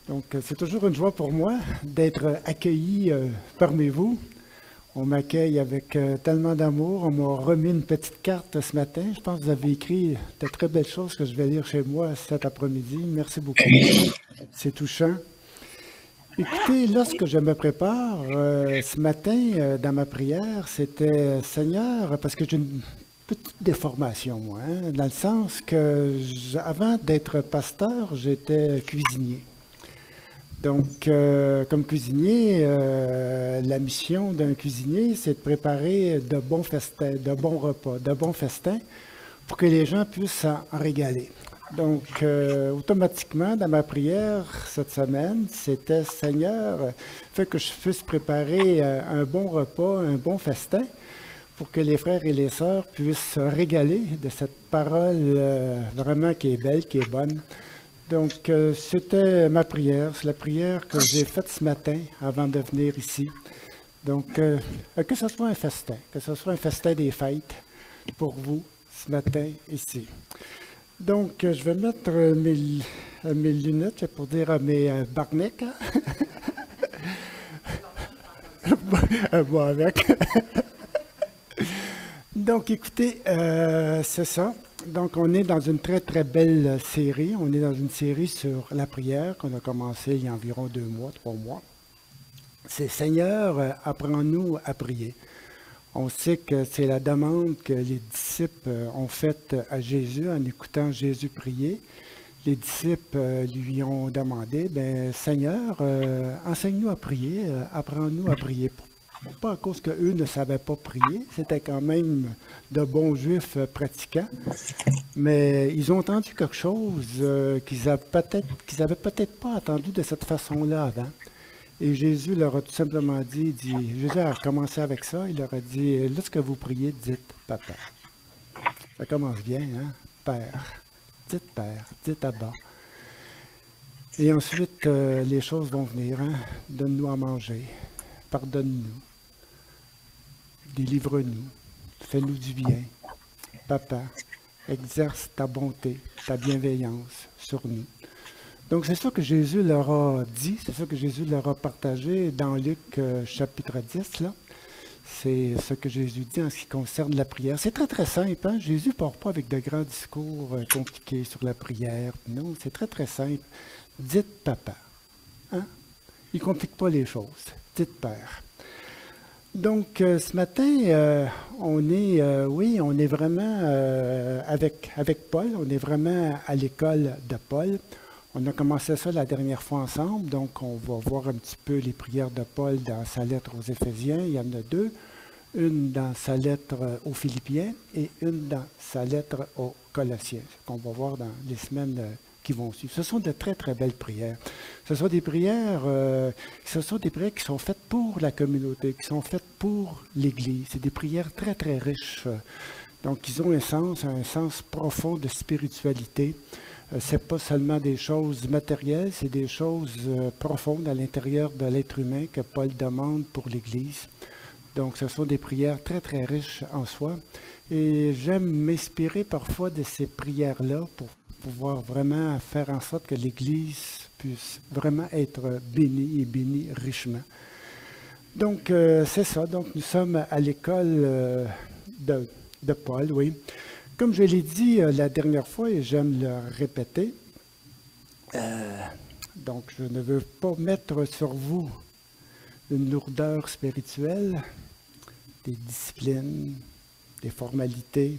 Donc, c'est toujours une joie pour moi d'être accueilli parmi vous. On m'accueille avec tellement d'amour. On m'a remis une petite carte ce matin. Je pense que vous avez écrit de très belles choses que je vais lire chez moi cet après-midi. Merci beaucoup. C'est touchant. Écoutez, lorsque je me prépare, ce matin, dans ma prière, c'était Seigneur, parce que j'ai une petite déformation, moi, hein, dans le sens que avant d'être pasteur, j'étais cuisinier. Donc, comme cuisinier, la mission d'un cuisinier, c'est de préparer de bons festins, de bons repas, de bons festins pour que les gens puissent s'en régaler. Donc, automatiquement, dans ma prière cette semaine, c'était Seigneur, fais que je puisse préparer un bon repas, un bon festin pour que les frères et les sœurs puissent se régaler de cette parole vraiment qui est belle, qui est bonne. Donc, c'était ma prière. C'est la prière que j'ai faite ce matin avant de venir ici. Donc, que ce soit un festin, que ce soit un festin des fêtes pour vous ce matin ici. Donc, je vais mettre mes lunettes pour dire à mes barnecs. Bon, avec. Donc, écoutez, c'est ça. Donc, on est dans une très, très belle série. On est dans une série sur la prière qu'on a commencé il y a environ 2 mois, 3 mois. C'est Seigneur, apprends-nous à prier. On sait que c'est la demande que les disciples ont faite à Jésus en écoutant Jésus prier. Les disciples lui ont demandé, ben Seigneur, enseigne-nous à prier, apprends-nous à prier. Pas à cause qu'eux ne savaient pas prier, c'était quand même de bons juifs pratiquants, mais ils ont entendu quelque chose qu'ils n'avaient peut-être pas entendu de cette façon-là avant. Et Jésus leur a tout simplement dit, Jésus a commencé avec ça, il leur a dit, lorsque vous priez, dites Papa. Ça commence bien, hein? Père. Père, dites Abba. Et ensuite, les choses vont venir, hein? Donne-nous à manger, pardonne-nous. Délivre-nous, fais-nous du bien. Papa, exerce ta bonté, ta bienveillance sur nous. Donc, c'est ça que Jésus leur a dit, c'est ça que Jésus leur a partagé dans Luc chapitre 10, là. C'est ce que Jésus dit en ce qui concerne la prière. C'est très, très simple, hein? Jésus ne part pas avec de grands discours compliqués sur la prière. Non, c'est très, très simple. Dites Papa. Hein? Il ne complique pas les choses. Dites Père. Donc, ce matin, on est vraiment avec Paul, on est vraiment à l'école de Paul. On a commencé ça la dernière fois ensemble, donc on va voir un petit peu les prières de Paul dans sa lettre aux Éphésiens. Il y en a 2, une dans sa lettre aux Philippiens et une dans sa lettre aux Colossiens, qu'on va voir dans les semaines qui vont suivre. Ce sont de très, très belles prières. Ce sont des prières qui sont faites pour la communauté, qui sont faites pour l'Église. C'est des prières très, très riches. Donc, ils ont un sens profond de spiritualité. C'est pas seulement des choses matérielles, c'est des choses profondes à l'intérieur de l'être humain que Paul demande pour l'Église. Donc, ce sont des prières très, très riches en soi. Et j'aime m'inspirer parfois de ces prières-là pour pouvoir vraiment faire en sorte que l'Église puisse vraiment être bénie et bénie richement. Donc, c'est ça. Donc, nous sommes à l'école de Paul, oui. Comme je l'ai dit la dernière fois, et j'aime le répéter, donc je ne veux pas mettre sur vous une lourdeur spirituelle, des disciplines, des formalités.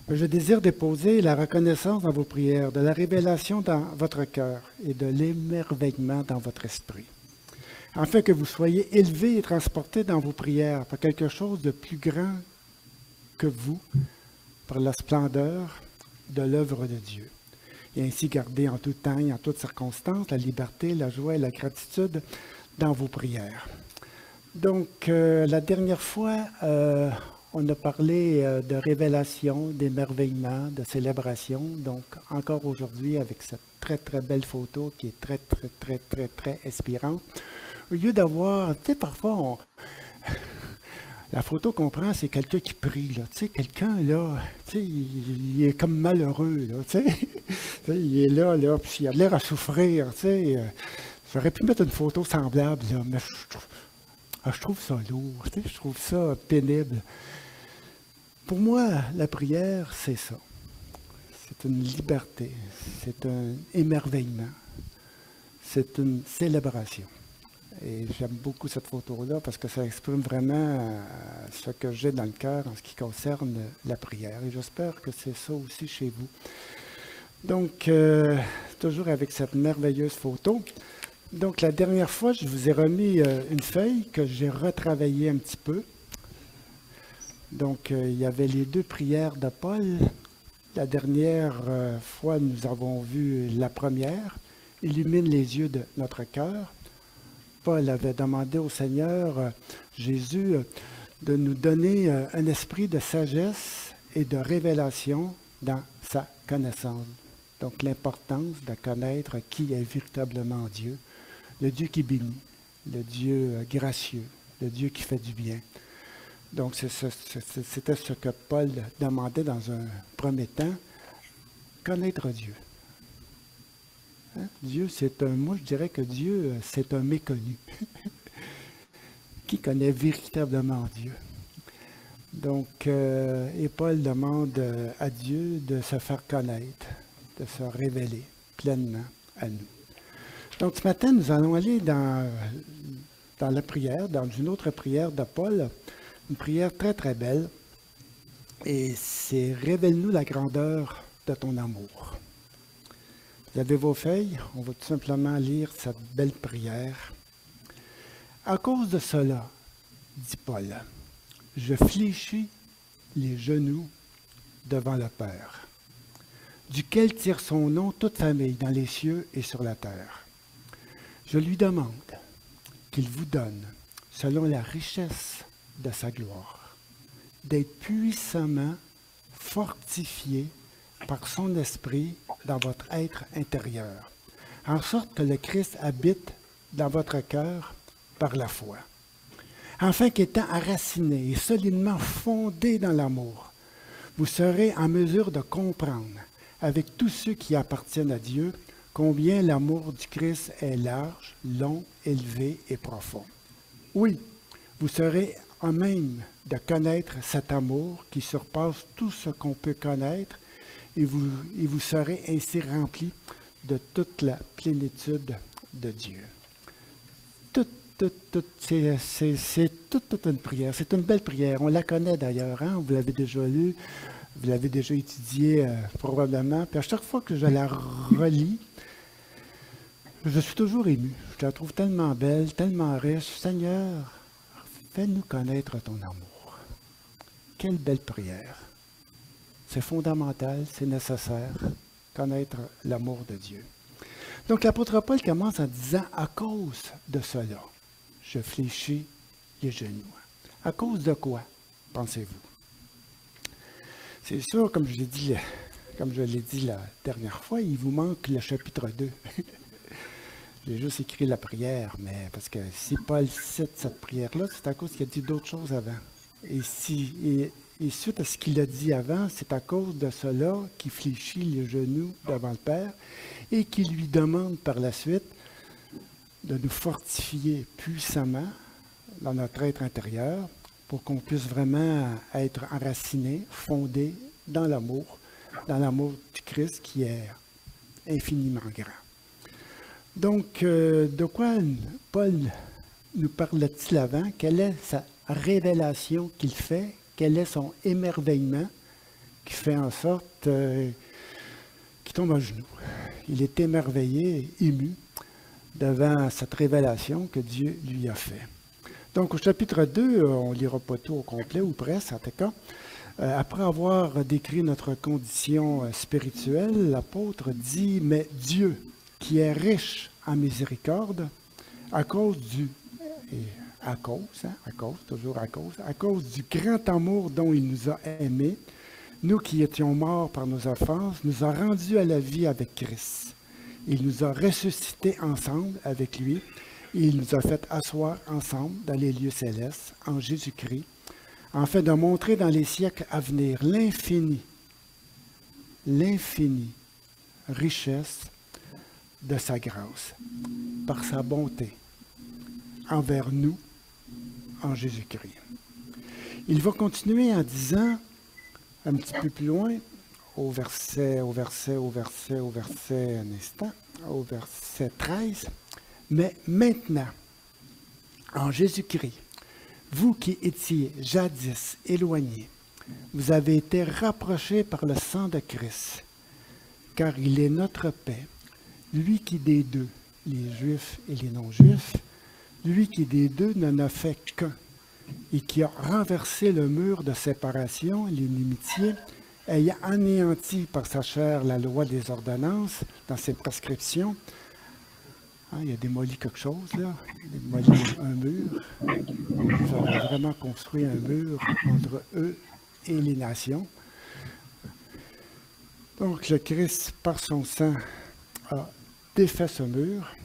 Mais je désire déposer la reconnaissance dans vos prières, de la révélation dans votre cœur et de l'émerveillement dans votre esprit, afin que vous soyez élevés et transportés dans vos prières par quelque chose de plus grand que vous, par la splendeur de l'œuvre de Dieu. Et ainsi garder en tout temps et en toutes circonstances la liberté, la joie et la gratitude dans vos prières. Donc, la dernière fois, on a parlé de révélation, d'émerveillement, de célébration. Donc, encore aujourd'hui, avec cette très, très belle photo qui est très, très, très, très, très inspirante. Au lieu d'avoir, tu sais, parfois, la photo qu'on prend, c'est quelqu'un qui prie, là. Tu sais, quelqu'un, là, tu sais, il est comme malheureux, là, tu sais. Tu sais, il est là, puis il a l'air à souffrir. Tu sais, j'aurais pu mettre une photo semblable, là, mais je trouve ça lourd, tu sais, je trouve ça pénible. Pour moi, la prière, c'est ça. C'est une liberté, c'est un émerveillement, c'est une célébration. Et j'aime beaucoup cette photo-là parce que ça exprime vraiment ce que j'ai dans le cœur en ce qui concerne la prière. Et j'espère que c'est ça aussi chez vous. Donc, toujours avec cette merveilleuse photo. Donc, la dernière fois, je vous ai remis une feuille que j'ai retravaillée un petit peu. Donc, il y avait les 2 prières de Paul. La dernière fois, nous avons vu la première, « Illumine les yeux de notre cœur ». Paul avait demandé au Seigneur Jésus de nous donner un esprit de sagesse et de révélation dans sa connaissance. Donc l'importance de connaître qui est véritablement Dieu, le Dieu qui bénit, le Dieu gracieux, le Dieu qui fait du bien. Donc c'était ce que Paul demandait dans un premier temps, connaître Dieu. Hein? Dieu, moi je dirais que Dieu, c'est un méconnu. Qui connaît véritablement Dieu? Donc, et Paul demande à Dieu de se faire connaître, de se révéler pleinement à nous. Donc, ce matin, nous allons aller dans la prière, dans une autre prière de Paul, une prière très, très belle. Et c'est « Révèle-nous la grandeur de ton amour ». Vous avez vos feuilles, on va tout simplement lire cette belle prière. « À cause de cela, dit Paul, je fléchis les genoux devant le Père, duquel tire son nom toute famille dans les cieux et sur la terre. Je lui demande qu'il vous donne, selon la richesse de sa gloire, d'être puissamment fortifié par son esprit dans votre être intérieur, en sorte que le Christ habite dans votre cœur par la foi, afin qu'étant enraciné et solidement fondé dans l'amour, vous serez en mesure de comprendre, avec tous ceux qui appartiennent à Dieu, combien l'amour du Christ est large, long, élevé et profond. Oui, vous serez en même de connaître cet amour qui surpasse tout ce qu'on peut connaître, et vous serez ainsi remplis de toute la plénitude de Dieu. C'est toute une prière. C'est une belle prière. On la connaît d'ailleurs. Hein? Vous l'avez déjà lue, vous l'avez déjà étudiée probablement. Puis à chaque fois que je la relis, je suis toujours ému. Je la trouve tellement belle, tellement riche. Seigneur, fais-nous connaître ton amour. Quelle belle prière. C'est fondamental, c'est nécessaire, connaître l'amour de Dieu. Donc l'apôtre Paul commence en disant « À cause de cela, je fléchis les genoux. » À cause de quoi, pensez-vous? C'est sûr, comme je l'ai dit la dernière fois, il vous manque le chapitre 2. J'ai juste écrit la prière, mais parce que si Paul cite cette prière-là, c'est à cause qu'il a dit d'autres choses avant. Et suite à ce qu'il a dit avant, c'est à cause de cela qu'il fléchit les genoux devant le Père et qu'il lui demande par la suite de nous fortifier puissamment dans notre être intérieur pour qu'on puisse vraiment être enraciné, fondé dans l'amour du Christ qui est infiniment grand. Donc, de quoi Paul nous parle-t-il avant? Quelle est sa révélation qu'il fait? Quel est son émerveillement qui fait en sorte qu'il tombe à genoux? Il est émerveillé, ému devant cette révélation que Dieu lui a fait. Donc au chapitre 2, on ne lira pas tout au complet, ou presque en tout cas. Après avoir décrit notre condition spirituelle, l'apôtre dit « Mais Dieu, qui est riche en miséricorde, à cause du... » à cause du grand amour dont il nous a aimés, nous qui étions morts par nos offenses, nous a rendus à la vie avec Christ. Il nous a ressuscités ensemble avec lui, et il nous a fait asseoir ensemble dans les lieux célestes, en Jésus-Christ, afin de montrer dans les siècles à venir l'infini richesse de sa grâce, par sa bonté envers nous en Jésus-Christ. Il va continuer en disant, un petit peu plus loin, au verset 13, mais maintenant, en Jésus-Christ, vous qui étiez jadis éloignés, vous avez été rapprochés par le sang de Christ, car il est notre paix, lui qui des deux, les Juifs et les non-Juifs, lui qui des deux n'en a fait qu'un, et qui a renversé le mur de séparation, l'inimitié, ayant anéanti par sa chair la loi des ordonnances dans ses prescriptions. Il a démoli quelque chose, là. Il a démoli un mur. Il a vraiment construit un mur entre eux et les nations. Donc, le Christ, par son sang, a défait ce mur,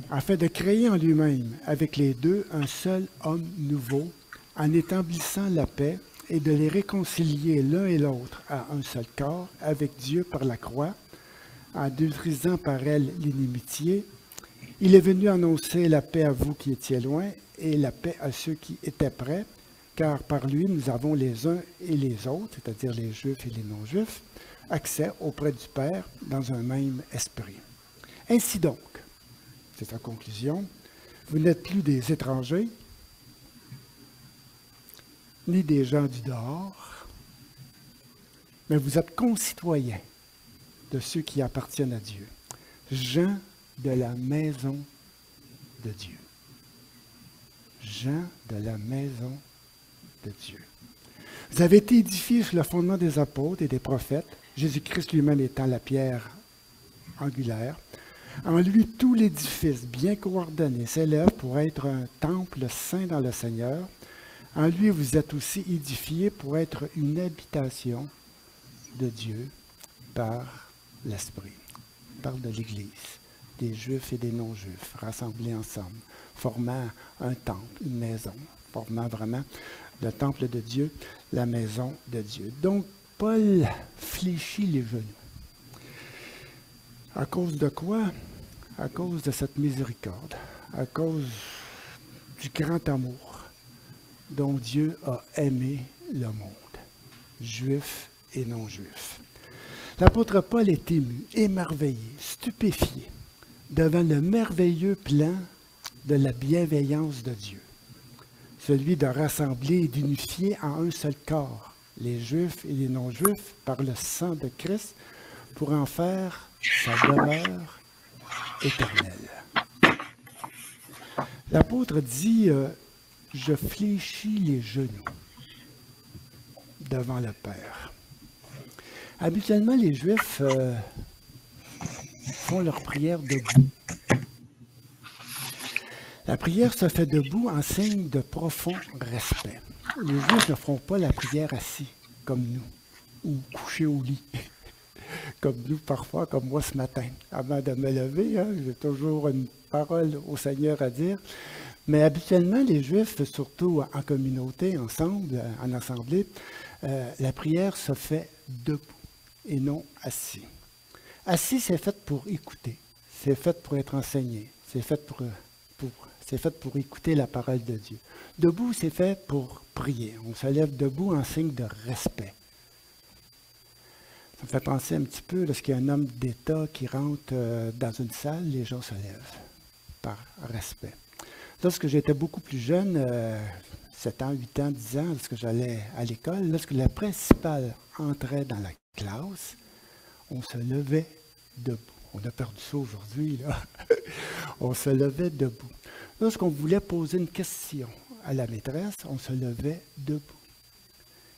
afin de créer en lui-même, avec les deux, un seul homme nouveau, en établissant la paix et de les réconcilier l'un et l'autre à un seul corps, avec Dieu par la croix, en détruisant par elle l'inimitié. Il est venu annoncer la paix à vous qui étiez loin et la paix à ceux qui étaient près, car par lui nous avons les uns et les autres, c'est-à-dire les Juifs et les non-Juifs, accès auprès du Père dans un même esprit. Ainsi donc, c'est sa conclusion, vous n'êtes plus des étrangers, ni des gens du dehors, mais vous êtes concitoyens de ceux qui appartiennent à Dieu, gens de la maison de Dieu. Gens de la maison de Dieu. Vous avez été édifiés sur le fondement des apôtres et des prophètes, Jésus-Christ lui-même étant la pierre angulaire. En lui, tout l'édifice bien coordonné s'élève pour être un temple saint dans le Seigneur. En lui, vous êtes aussi édifiés pour être une habitation de Dieu par l'Esprit. Il parle de l'Église, des Juifs et des non-Juifs, rassemblés ensemble, formant un temple, une maison, formant vraiment le temple de Dieu, la maison de Dieu. Donc, Paul fléchit les genoux. À cause de quoi? À cause de cette miséricorde, à cause du grand amour dont Dieu a aimé le monde, juifs et non-juifs. L'apôtre Paul est ému, émerveillé, stupéfié devant le merveilleux plan de la bienveillance de Dieu, celui de rassembler et d'unifier en un seul corps les Juifs et les non-Juifs par le sang de Christ pour en faire sa demeure éternelle. L'apôtre dit, je fléchis les genoux devant le Père. Habituellement, les Juifs font leur prière debout. La prière se fait debout en signe de profond respect. Les Juifs ne font pas la prière assis, comme nous, ou couchés au lit, comme nous parfois, comme moi ce matin. Avant de me lever, j'ai toujours une parole au Seigneur à dire. Mais habituellement, les Juifs, surtout en communauté, ensemble, en assemblée, la prière se fait debout et non assis. Assis, c'est fait pour écouter, c'est fait pour être enseigné, c'est fait pour écouter la parole de Dieu. Debout, c'est fait pour prier. On se lève debout en signe de respect. Ça me fait penser un petit peu lorsqu'il y a un homme d'État qui rentre dans une salle, les gens se lèvent par respect. Lorsque j'étais beaucoup plus jeune, 7 ans, 8 ans, 10 ans, lorsque j'allais à l'école, lorsque la principale entrait dans la classe, on se levait debout. On a perdu ça aujourd'hui, là. On se levait debout. Lorsqu'on voulait poser une question à la maîtresse, on se levait debout.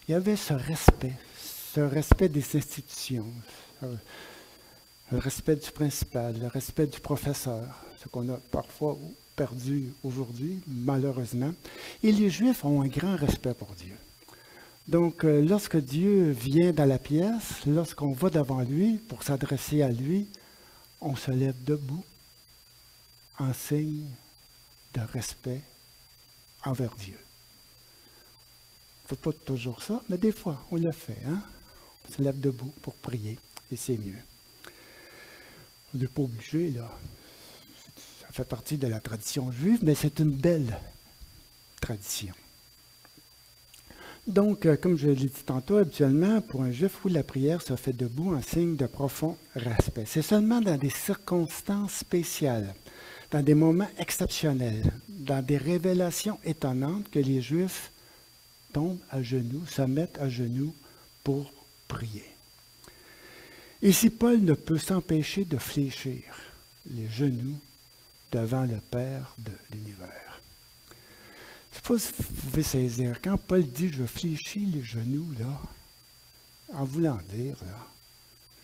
Il y avait ce respect des institutions, le respect du principal, le respect du professeur, ce qu'on a parfois perdu aujourd'hui, malheureusement. Et les Juifs ont un grand respect pour Dieu. Donc, lorsque Dieu vient dans la pièce, lorsqu'on va devant lui pour s'adresser à lui, on se lève debout en signe de respect envers Dieu. On ne fait pas toujours ça, mais des fois, on le fait. On se lève debout pour prier, et c'est mieux. On n'est pas obligé, là. Ça fait partie de la tradition juive, mais c'est une belle tradition. Donc, comme je l'ai dit tantôt, habituellement, pour un juif, où la prière se fait debout en signe de profond respect. C'est seulement dans des circonstances spéciales, dans des moments exceptionnels, dans des révélations étonnantes que les Juifs tombent à genoux, se mettent à genoux pour prier. Ici, Paul ne peut s'empêcher de fléchir les genoux devant le Père de l'univers. Je ne sais pas si vous pouvez saisir. Quand Paul dit « je fléchis les genoux », là, en voulant dire, là,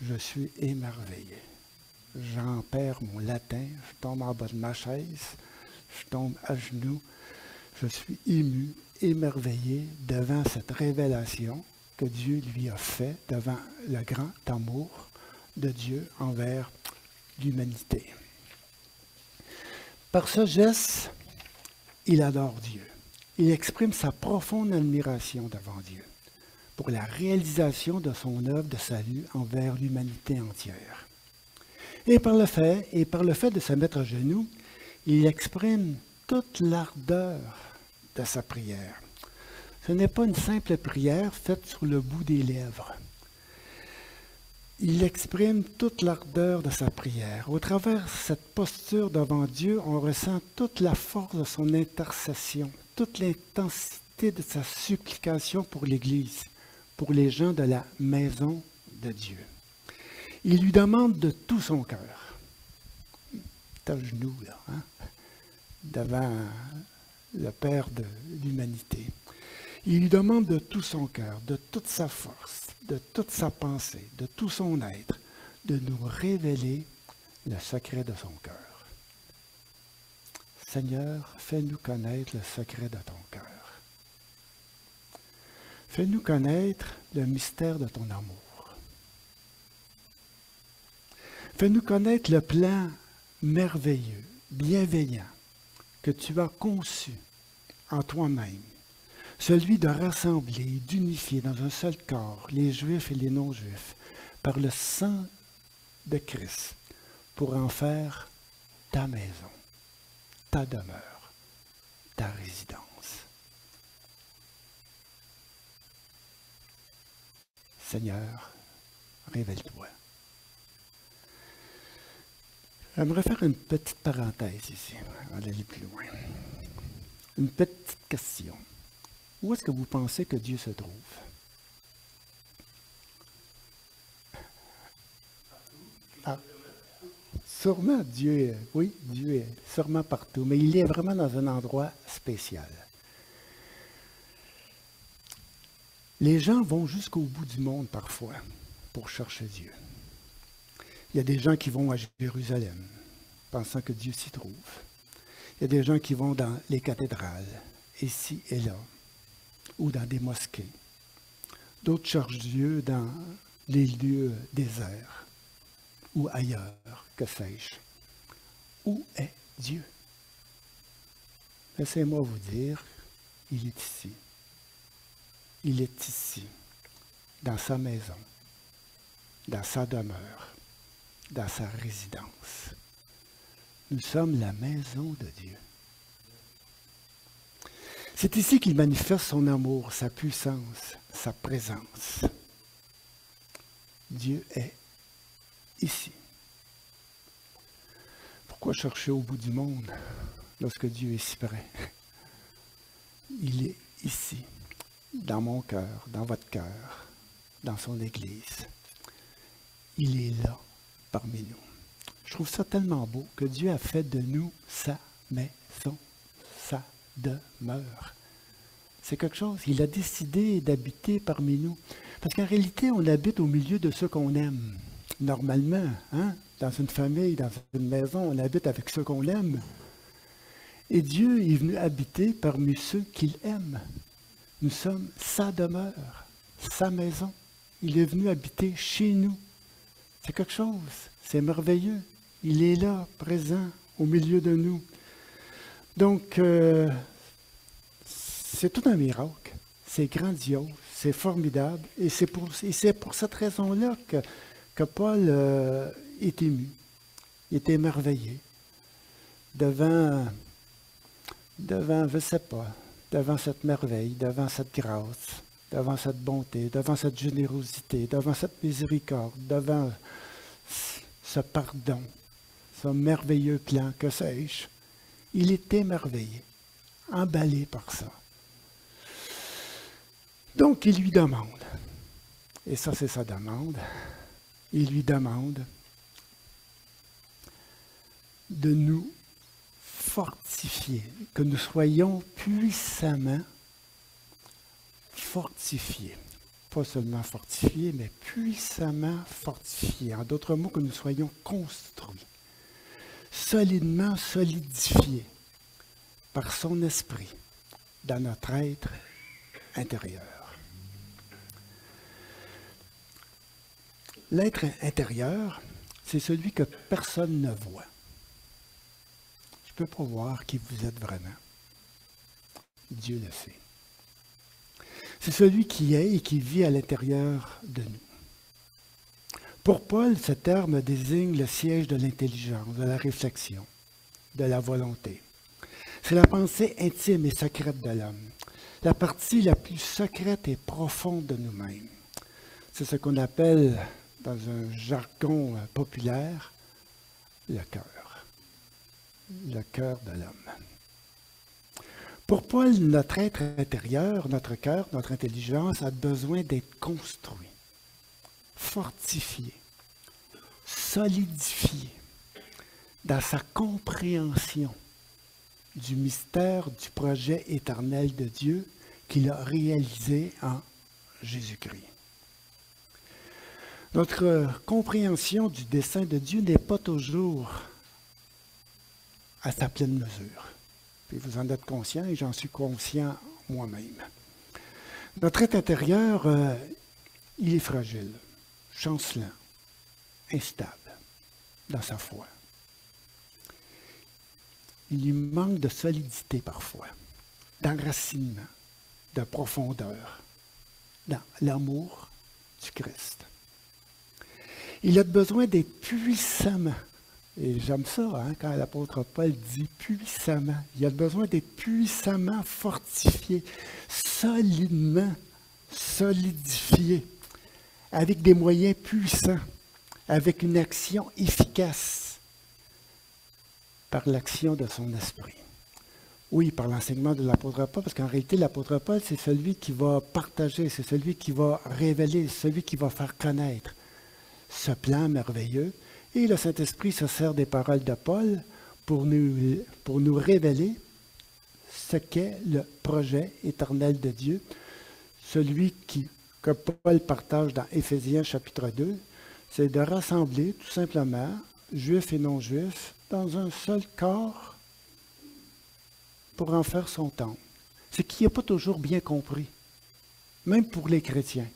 je suis émerveillé. J'en perds mon latin, je tombe en bas de ma chaise, je tombe à genoux, je suis ému, émerveillé devant cette révélation que Dieu lui a faite, devant le grand amour de Dieu envers l'humanité. Par ce geste, il adore Dieu. Il exprime sa profonde admiration devant Dieu pour la réalisation de son œuvre de salut envers l'humanité entière. Et par le fait de se mettre à genoux, il exprime toute l'ardeur de sa prière. Ce n'est pas une simple prière faite sur le bout des lèvres. Il exprime toute l'ardeur de sa prière. Au travers de cette posture devant Dieu, on ressent toute la force de son intercession, toute l'intensité de sa supplication pour l'Église, pour les gens de la maison de Dieu. Il lui demande de tout son cœur. À genoux, là, hein, devant le Père de l'humanité. Il lui demande de tout son cœur, de toute sa force, de toute sa pensée, de tout son être, de nous révéler le secret de son cœur. Seigneur, fais-nous connaître le secret de ton cœur. Fais-nous connaître le mystère de ton amour. Fais-nous connaître le plan merveilleux, bienveillant, que tu as conçu en toi-même, celui de rassembler et d'unifier dans un seul corps les Juifs et les non-Juifs par le sang de Christ pour en faire ta maison, ta demeure, ta résidence. Seigneur, révèle-toi. J'aimerais faire une petite parenthèse ici, avant d'aller plus loin. Une petite question. Où est-ce que vous pensez que Dieu se trouve? Ah, sûrement Dieu est sûrement partout, mais il est vraiment dans un endroit spécial. Les gens vont jusqu'au bout du monde parfois pour chercher Dieu. Il y a des gens qui vont à Jérusalem, pensant que Dieu s'y trouve. Il y a des gens qui vont dans les cathédrales, ici et là, ou dans des mosquées. D'autres cherchent Dieu dans les lieux déserts, ou ailleurs, que sais-je. Où est Dieu? Laissez-moi vous dire, il est ici. Il est ici, dans sa maison, dans sa demeure, dans sa résidence. Nous sommes la maison de Dieu. C'est ici qu'il manifeste son amour, sa puissance, sa présence. Dieu est ici. Pourquoi chercher au bout du monde lorsque Dieu est si près? Il est ici, dans mon cœur, dans votre cœur, dans son Église. Il est là, parmi nous. Je trouve ça tellement beau que Dieu a fait de nous sa maison, sa demeure. C'est quelque chose. Il a décidé d'habiter parmi nous. Parce qu'en réalité, on habite au milieu de ceux qu'on aime. Normalement, hein? Dans une famille, dans une maison, on habite avec ceux qu'on aime. Et Dieu est venu habiter parmi ceux qu'il aime. Nous sommes sa demeure, sa maison. Il est venu habiter chez nous. C'est quelque chose. C'est merveilleux. Il est là, présent, au milieu de nous. Donc, c'est tout un miracle. C'est grandiose, c'est formidable. Et c'est pour cette raison-là que Paul est ému. Il est émerveillé devant, je ne sais pas, devant cette merveille, devant cette grâce, devant cette bonté, devant cette générosité, devant cette miséricorde, devant ce pardon, ce merveilleux plan, que sais-je. Il est émerveillé, emballé par ça. Donc, il lui demande, et ça c'est sa demande, il lui demande de nous fortifier, que nous soyons puissamment fortifiés. Pas seulement fortifiés, mais puissamment fortifiés. En d'autres mots, que nous soyons construits, solidement solidifiés par son esprit dans notre être intérieur. L'être intérieur, c'est celui que personne ne voit. Je ne peux pas voir qui vous êtes vraiment. Dieu le sait. C'est celui qui est et qui vit à l'intérieur de nous. Pour Paul, ce terme désigne le siège de l'intelligence, de la réflexion, de la volonté. C'est la pensée intime et secrète de l'homme, la partie la plus secrète et profonde de nous-mêmes. C'est ce qu'on appelle, dans un jargon populaire, le cœur. Le cœur de l'homme. Pour Paul, notre être intérieur, notre cœur, notre intelligence a besoin d'être construit, fortifié, solidifié dans sa compréhension du mystère du projet éternel de Dieu qu'il a réalisé en Jésus-Christ. Notre compréhension du dessein de Dieu n'est pas toujours à sa pleine mesure. Puis vous en êtes conscient et j'en suis conscient moi-même. Notre être intérieur, il est fragile, chancelant, instable dans sa foi. Il lui manque de solidité parfois, d'enracinement, de profondeur dans l'amour du Christ. Il a besoin d'être puissamment, et j'aime ça quand l'apôtre Paul dit puissamment, il a besoin d'être puissamment fortifié, solidement solidifié, avec des moyens puissants, avec une action efficace, par l'action de son esprit. Oui, par l'enseignement de l'apôtre Paul, parce qu'en réalité, l'apôtre Paul, c'est celui qui va partager, c'est celui qui va révéler, c'est celui qui va faire connaître ce plan merveilleux. Et le Saint-Esprit se sert des paroles de Paul pour nous révéler ce qu'est le projet éternel de Dieu, celui que Paul partage dans Éphésiens chapitre 2, c'est de rassembler tout simplement, juifs et non-juifs, dans un seul corps pour en faire son temple. Ce qui n'est pas toujours bien compris, même pour les chrétiens.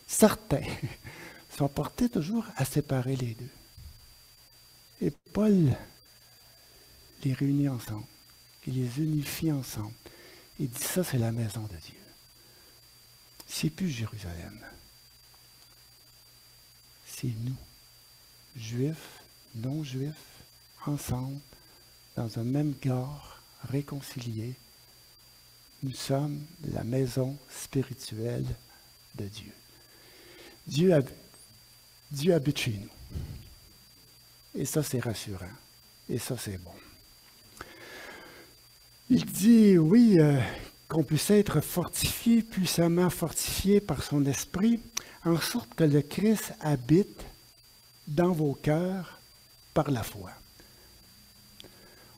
Certains sont portés toujours à séparer les deux. Et Paul les réunit ensemble, il les unifie ensemble. Il dit ça, c'est la maison de Dieu. C'est plus Jérusalem. C'est nous, juifs, non-juifs, ensemble, dans un même corps, réconciliés. Nous sommes la maison spirituelle de Dieu. Dieu habite chez nous. Et ça, c'est rassurant. Et ça, c'est bon. Il dit, oui, qu'on puisse être fortifié, puissamment fortifié par son esprit, en sorte que le Christ habite dans vos cœurs par la foi.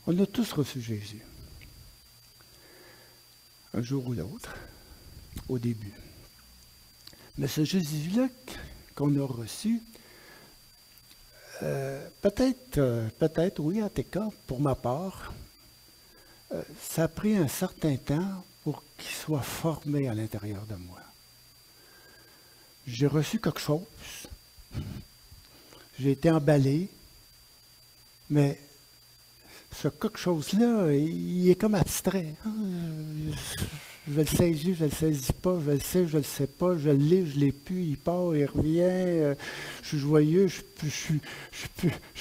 On a tous reçu Jésus, un jour ou l'autre, au début. Mais ce Jésus-là qu'on a reçu, peut-être, oui, en tout cas, pour ma part, ça a pris un certain temps pour qu'il soit formé à l'intérieur de moi. J'ai reçu quelque chose, j'ai été emballé, mais ce quelque chose-là, il est comme abstrait. Je le saisis, je le saisis pas, je le sais, je le sais pas, je l'ai, je l'ai plus, il part, il revient, je suis joyeux, je suis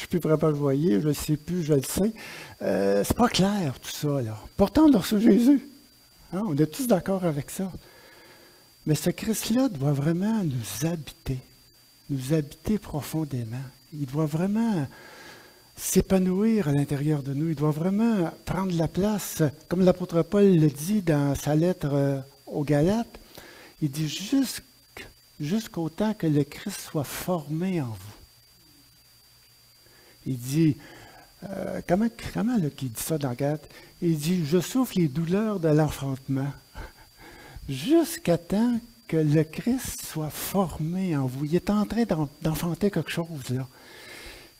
plus vraiment joyeux, je le sais plus, je le sais. C'est pas clair tout ça, là. Pourtant, on a reçu Jésus. Hein, on est tous d'accord avec ça. Mais ce Christ-là doit vraiment nous habiter profondément. Il doit vraiment s'épanouir à l'intérieur de nous. Il doit vraiment prendre la place, comme l'apôtre Paul le dit dans sa lettre aux Galates, il dit jusqu'au temps que le Christ soit formé en vous. Il dit, comment là, qu'il dit ça dans Galates? Il dit, je souffre les douleurs de l'enfantement, jusqu'à temps que le Christ soit formé en vous. Il est en train d'enfanter quelque chose, là.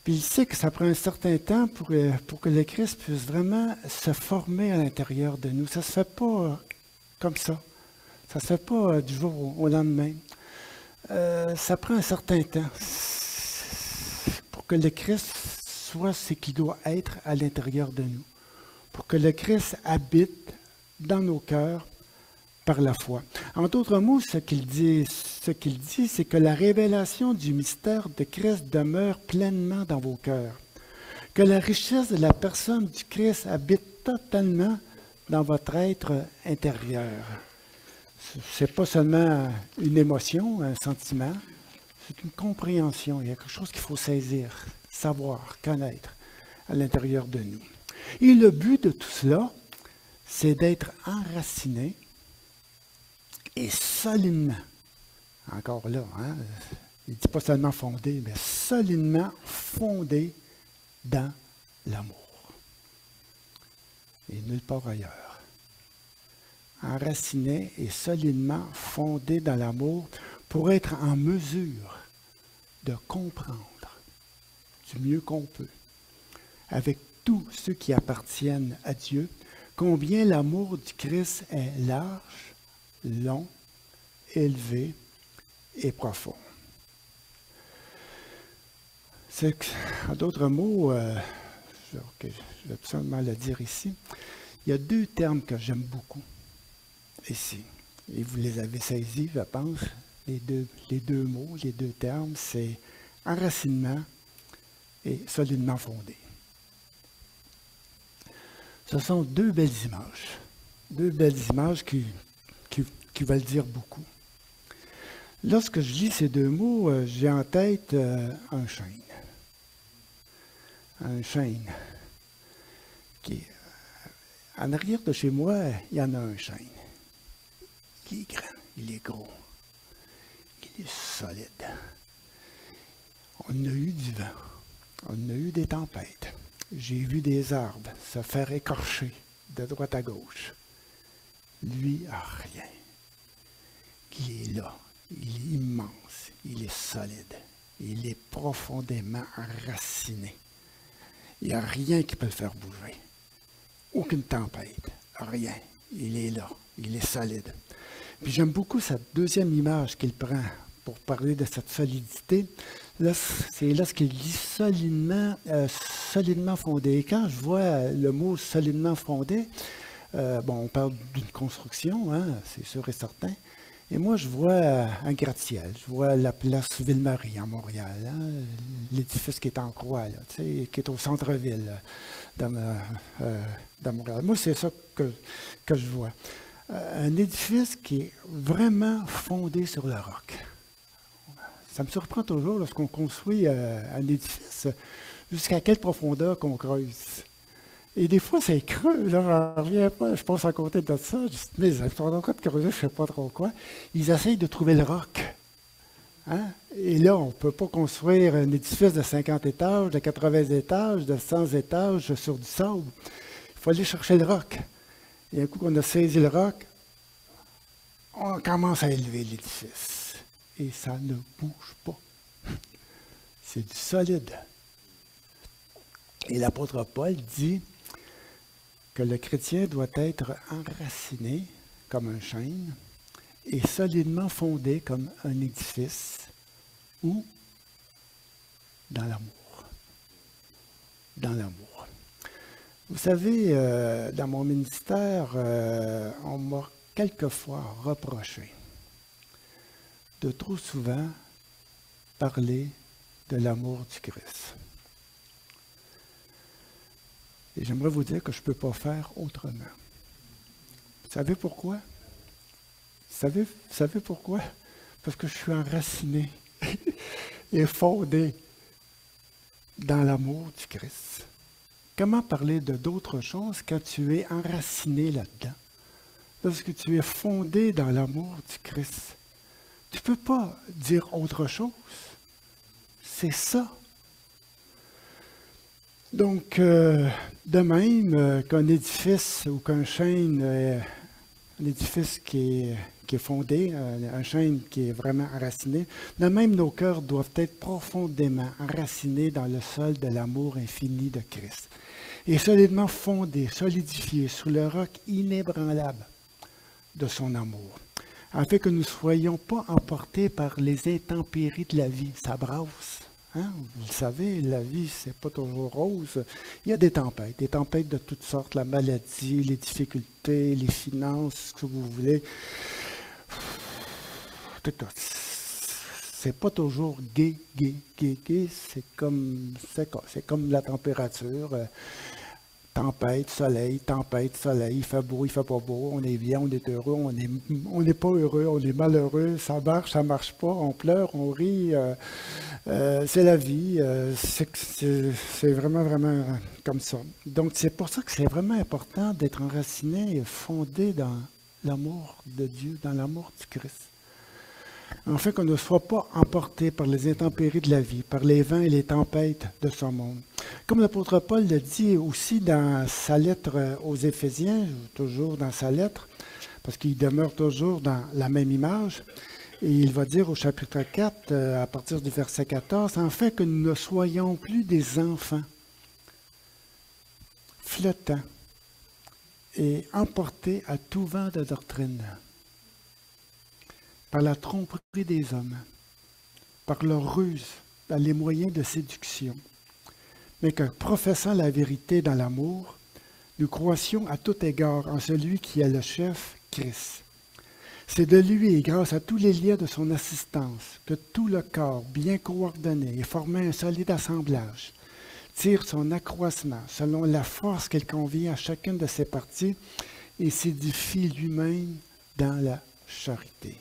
Puis il sait que ça prend un certain temps pour que le Christ puisse vraiment se former à l'intérieur de nous. Ça ne se fait pas comme ça. Ça ne se fait pas du jour au lendemain. Ça prend un certain temps pour que le Christ soit ce qu'il doit être à l'intérieur de nous. Pour que le Christ habite dans nos cœurs par la foi. En d'autres mots, ce qu'il dit, c'est que la révélation du mystère de Christ demeure pleinement dans vos cœurs. Que la richesse de la personne du Christ habite totalement dans votre être intérieur. Ce n'est pas seulement une émotion, un sentiment, c'est une compréhension. Il y a quelque chose qu'il faut saisir, savoir, connaître à l'intérieur de nous. Et le but de tout cela, c'est d'être enraciné et solidement, encore là, hein, il ne dit pas seulement fondé, mais solidement fondé dans l'amour. Et nulle part ailleurs. Enraciné et solidement fondé dans l'amour pour être en mesure de comprendre du mieux qu'on peut, avec tous ceux qui appartiennent à Dieu, combien l'amour du Christ est large, long, élevé et profond. En d'autres mots, je vais absolument le dire ici, il y a deux termes que j'aime beaucoup ici. Et vous les avez saisis, je pense. Les deux mots, les deux termes, c'est enracinement et solidement fondé. Ce sont deux belles images. Deux belles images qui veulent dire beaucoup. Lorsque je lis ces deux mots, j'ai en tête un chêne. Un chêne. En arrière de chez moi, il y en a un chêne. Il est grand, il est gros, il est solide. On a eu du vent, on a eu des tempêtes. J'ai vu des arbres se faire écorcher de droite à gauche. Lui a rien. Il est là, il est immense, il est solide, il est profondément enraciné. Il n'y a rien qui peut le faire bouger. Aucune tempête, rien. Il est là, il est solide. Puis j'aime beaucoup cette deuxième image qu'il prend pour parler de cette solidité. Là, c'est lorsqu'il dit solidement fondé. Et quand je vois le mot solidement fondé, on parle d'une construction, hein, c'est sûr et certain. Et moi, je vois un gratte-ciel. Je vois la place Ville-Marie à Montréal, hein, l'édifice qui est en croix, là, qui est au centre-ville dans Montréal. Moi, c'est ça que je vois. Un édifice qui est vraiment fondé sur le roc. Ça me surprend toujours lorsqu'on construit un édifice, jusqu'à quelle profondeur qu'on creuse. Et des fois, c'est creux, là, j'en reviens pas, je pense à côté de ça, je dis, mais ils sont en train de creuser, je ne sais pas trop quoi. Ils essayent de trouver le roc. Hein? Et là, on ne peut pas construire un édifice de 50 étages, de 80 étages, de 100 étages sur du sable. Il faut aller chercher le roc. Et un coup qu'on a saisi le roc, on commence à élever l'édifice. Et ça ne bouge pas. C'est du solide. Et l'apôtre Paul dit que le chrétien doit être enraciné comme un chêne et solidement fondé comme un édifice ou dans l'amour. Dans l'amour. Vous savez, dans mon ministère, on m'a quelquefois reproché de trop souvent parler de l'amour du Christ. Et j'aimerais vous dire que je ne peux pas faire autrement. Vous savez pourquoi? Vous savez pourquoi? Parce que je suis enraciné et fondé dans l'amour du Christ. Comment parler de d'autres choses quand tu es enraciné là-dedans? Parce que tu es fondé dans l'amour du Christ. Tu ne peux pas dire autre chose. C'est ça. Donc, de même qu'un édifice ou qu'un chêne, un édifice qui est fondé, un chêne qui est vraiment enraciné, de même nos cœurs doivent être profondément enracinés dans le sol de l'amour infini de Christ et solidement fondés, solidifiés sur le roc inébranlable de son amour, afin que nous ne soyons pas emportés par les intempéries de la vie. Ça brasse. Hein? Vous le savez, la vie, c'est pas toujours rose. Il y a des tempêtes de toutes sortes, la maladie, les difficultés, les finances, ce que vous voulez. C'est pas toujours gai. C'est comme la température. Tempête, soleil, il fait beau, il fait pas beau, on est bien, on est heureux, on n'est pas heureux, on est malheureux, ça marche pas, on pleure, on rit, c'est la vie, c'est vraiment comme ça. Donc c'est pour ça que c'est vraiment important d'être enraciné et fondé dans l'amour de Dieu, dans l'amour du Christ. Afin qu'on ne soit pas emporté par les intempéries de la vie, par les vents et les tempêtes de ce monde. Comme l'apôtre Paul le dit aussi dans sa lettre aux Éphésiens, toujours dans sa lettre, parce qu'il demeure toujours dans la même image, et il va dire au chapitre 4, à partir du verset 14, « Afin que nous ne soyons plus des enfants flottants et emportés à tout vent de doctrine, par la tromperie des hommes, par leur ruse, par les moyens de séduction, mais que, professant la vérité dans l'amour, nous croissions à tout égard en celui qui est le chef, Christ. C'est de lui et grâce à tous les liens de son assistance que tout le corps, bien coordonné et formant un solide assemblage, tire son accroissement selon la force qu'il convient à chacune de ses parties et s'édifie lui-même dans la charité. »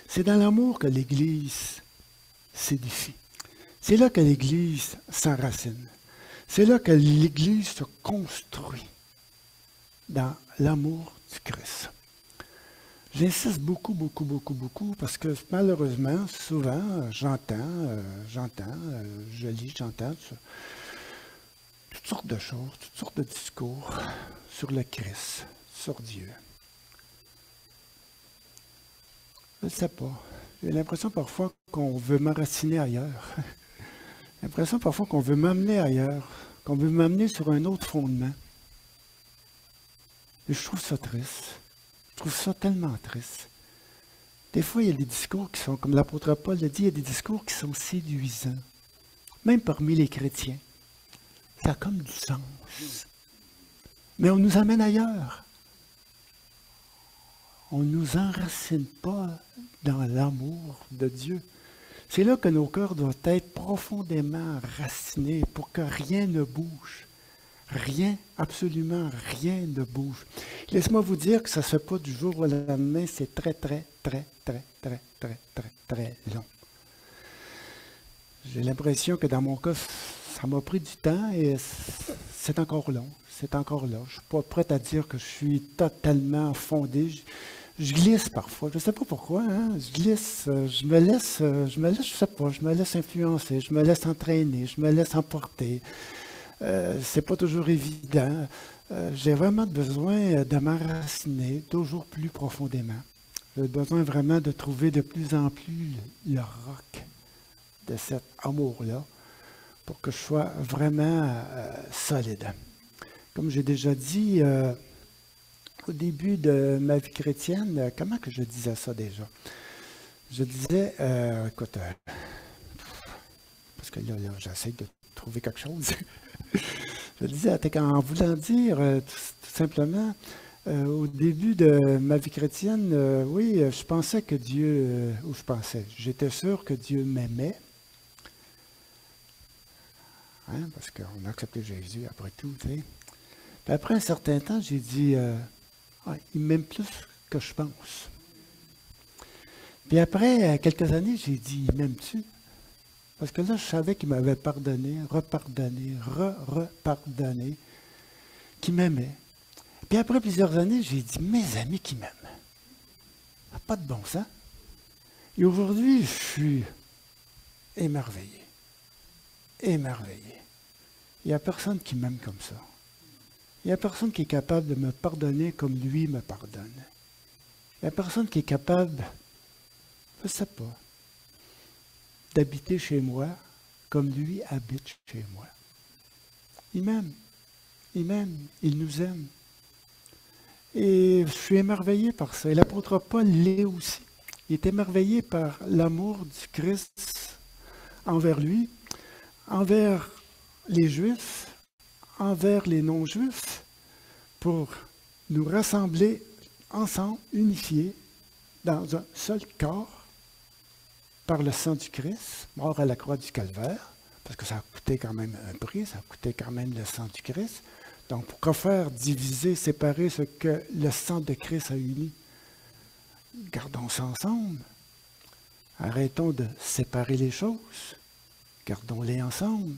C'est dans l'amour que l'Église s'édifie. C'est là que l'Église s'enracine. C'est là que l'Église se construit dans l'amour du Christ. J'insiste beaucoup, parce que malheureusement, souvent, j'entends, je lis, j'entends toutes sortes de choses, toutes sortes de discours sur le Christ, sur Dieu. Je ne sais pas. J'ai l'impression parfois qu'on veut m'enraciner ailleurs. J'ai l'impression parfois qu'on veut m'amener ailleurs, qu'on veut m'amener sur un autre fondement. Et je trouve ça triste. Je trouve ça tellement triste. Des fois, il y a des discours qui sont, comme l'apôtre Paul le dit, il y a des discours qui sont séduisants. Même parmi les chrétiens. Ça a comme du sens. Mais on nous amène ailleurs. On ne nous enracine pas dans l'amour de Dieu. C'est là que nos cœurs doivent être profondément racinés pour que rien ne bouge. Rien, absolument rien ne bouge. Laissez-moi vous dire que ça ne se fait pas du jour au lendemain, c'est très long. J'ai l'impression que dans mon cas, ça m'a pris du temps et c'est encore long. C'est encore là. Je ne suis pas prête à dire que je suis totalement fondé. Je glisse parfois, je ne sais pas pourquoi, hein? Je glisse, je me laisse, je sais pas, je me laisse influencer, je me laisse entraîner, je me laisse emporter. C'est pas toujours évident. J'ai vraiment besoin de m'enraciner toujours plus profondément. J'ai besoin vraiment de trouver de plus en plus le roc de cet amour-là pour que je sois vraiment solide. Comme j'ai déjà dit, au début de ma vie chrétienne, comment que je disais ça déjà? Je disais, écoute, parce que là j'essaie de trouver quelque chose. Je disais, en voulant dire tout simplement, Au début de ma vie chrétienne, oui, je pensais que Dieu, ou je pensais, j'étais sûr que Dieu m'aimait, hein, parce qu'on a accepté Jésus après tout, tu sais. Puis après un certain temps, j'ai dit, ah, il m'aime plus que je pense. Puis après quelques années, j'ai dit, il m'aime-tu? Parce que là, je savais qu'il m'avait pardonné, repardonné, repardonné, qu'il m'aimait. Puis après plusieurs années, j'ai dit, mes amis qui m'aiment. Ça n'a pas de bon sens. Et aujourd'hui, je suis émerveillé. Émerveillé. Il n'y a personne qui m'aime comme ça. Il n'y a personne qui est capable de me pardonner comme lui me pardonne. Il n'y a personne qui est capable, je ne sais pas, d'habiter chez moi comme lui habite chez moi. Il m'aime. Il m'aime. Il nous aime. Et je suis émerveillé par ça. Et l'apôtre Paul l'est aussi. Il est émerveillé par l'amour du Christ envers lui, envers les Juifs, envers les non-Juifs, pour nous rassembler ensemble, unifiés, dans un seul corps, par le sang du Christ, mort à la croix du Calvaire, parce que ça a coûté quand même un prix, ça a coûté quand même le sang du Christ. Donc, pourquoi faire diviser, séparer ce que le sang de Christ a uni? Gardons ça ensemble. Arrêtons de séparer les choses. Gardons-les ensemble.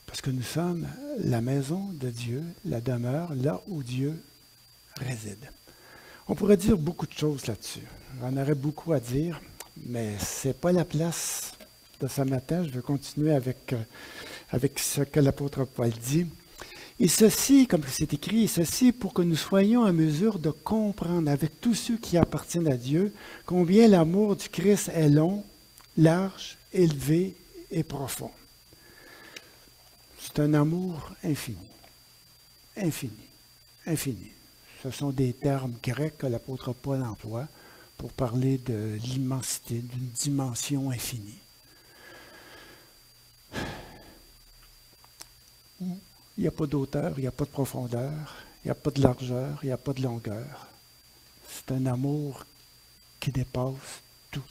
Parce que nous sommes la maison de Dieu, la demeure, là où Dieu réside. On pourrait dire beaucoup de choses là-dessus. J'en aurais beaucoup à dire, mais ce n'est pas la place de ce matin. Je vais continuer avec ce que l'apôtre Paul dit. Et ceci, comme c'est écrit, ceci pour que nous soyons en mesure de comprendre avec tous ceux qui appartiennent à Dieu combien l'amour du Christ est long, large, élevé et profond. C'est un amour infini. Infini. Infini. Ce sont des termes grecs que l'apôtre Paul emploie pour parler de l'immensité, d'une dimension infinie. Il n'y a pas d'auteur, il n'y a pas de profondeur, il n'y a pas de largeur, il n'y a pas de longueur. C'est un amour qui dépasse tout.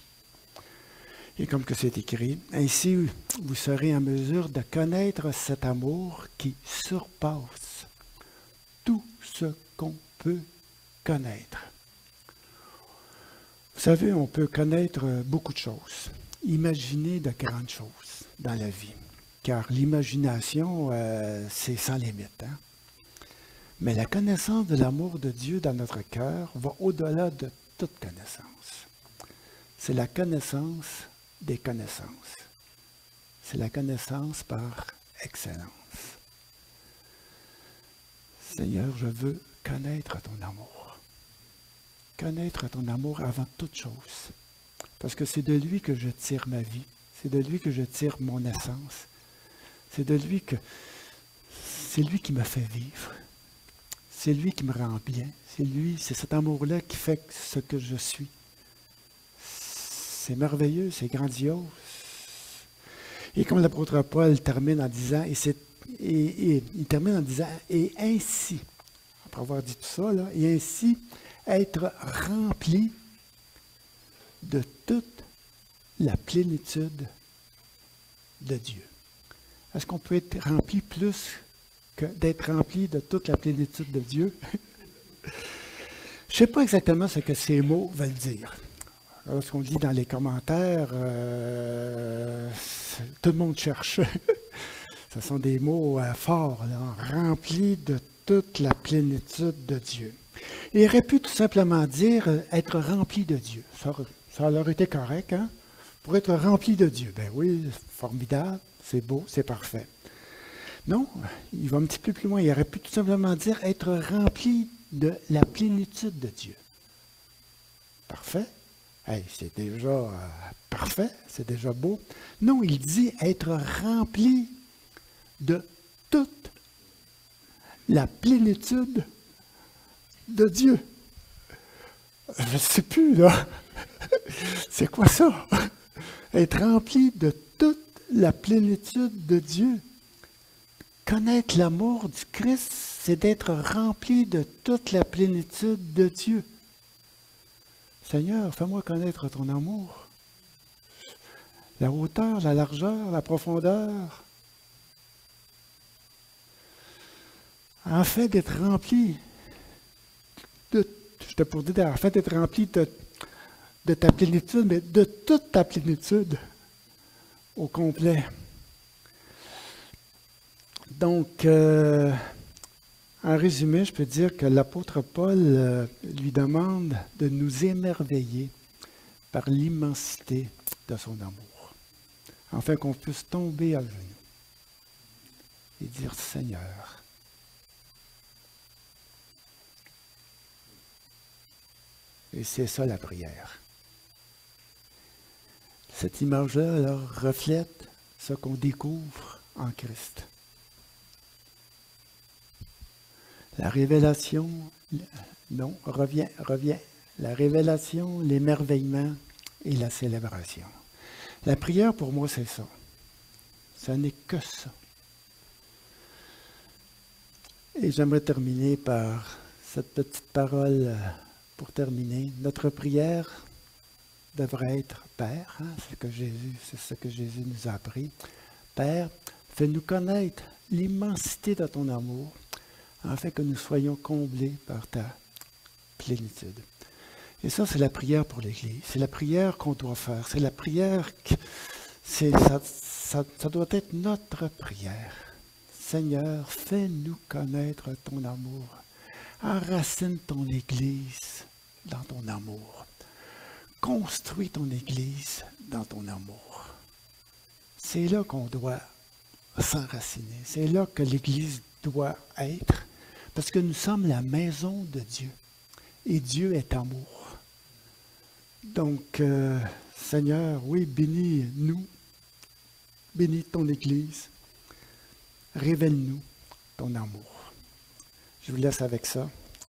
Et comme que c'est écrit, ainsi vous serez en mesure de connaître cet amour qui surpasse tout ce qu'on peut connaître. Vous savez, on peut connaître beaucoup de choses, imaginer de grandes choses dans la vie. Car l'imagination, c'est sans limite. Hein? Mais la connaissance de l'amour de Dieu dans notre cœur va au-delà de toute connaissance. C'est la connaissance des connaissances. C'est la connaissance par excellence. Seigneur, je veux connaître ton amour. Connaître ton amour avant toute chose. Parce que c'est de lui que je tire ma vie. C'est de lui que je tire mon essence. C'est de lui que c'est lui qui me fait vivre. C'est lui qui me rend bien. C'est cet amour-là qui fait ce que je suis. C'est merveilleux, c'est grandiose. Et comme l'apôtre Paul termine en disant, il termine en disant, et ainsi, après avoir dit tout ça, là, et ainsi être rempli de toute la plénitude de Dieu. Est-ce qu'on peut être rempli plus que d'être rempli de toute la plénitude de Dieu? Je ne sais pas exactement ce que ces mots veulent dire. Lorsqu'on lit dans les commentaires, tout le monde cherche. Ce sont des mots forts, là, remplis de toute la plénitude de Dieu. Il aurait pu tout simplement dire être rempli de Dieu. Ça aurait été correct, hein? Pour être rempli de Dieu. Ben oui, formidable. C'est beau, c'est parfait. Non, il va un petit peu plus loin. Il aurait pu tout simplement dire être rempli de la plénitude de Dieu. Parfait. Hey, c'est déjà parfait, c'est déjà beau. Non, il dit être rempli de toute la plénitude de Dieu. Je ne sais plus, là. C'est quoi ça? Être rempli de toute la plénitude de Dieu. Connaître l'amour du Christ c'est d'être rempli de toute la plénitude de Dieu. Seigneur, fais-moi connaître ton amour. La hauteur, la largeur, la profondeur. Afin d'être rempli d'être rempli de ta plénitude, mais de toute ta plénitude au complet. Donc, en résumé, je peux dire que l'apôtre Paul lui demande de nous émerveiller par l'immensité de son amour, afin qu'on puisse tomber à genoux et dire, Seigneur, et c'est ça la prière. Cette image-là reflète ce qu'on découvre en Christ. La révélation, revient. La révélation, l'émerveillement et la célébration. La prière, pour moi, c'est ça. Ça n'est que ça. Et j'aimerais terminer par cette petite parole pour terminer. Notre prière devrait être Père, c'est ce que Jésus nous a appris. Père, fais-nous connaître l'immensité de ton amour, afin que nous soyons comblés par ta plénitude. Et ça, c'est la prière pour l'Église. C'est la prière qu'on doit faire. C'est la prière ça doit être notre prière. Seigneur, fais-nous connaître ton amour. Enracine ton Église dans ton amour. Construis ton Église dans ton amour. C'est là qu'on doit s'enraciner. C'est là que l'Église doit être. Parce que nous sommes la maison de Dieu. Et Dieu est amour. Donc, Seigneur, oui, bénis-nous. Bénis ton Église. Révèle-nous ton amour. Je vous laisse avec ça.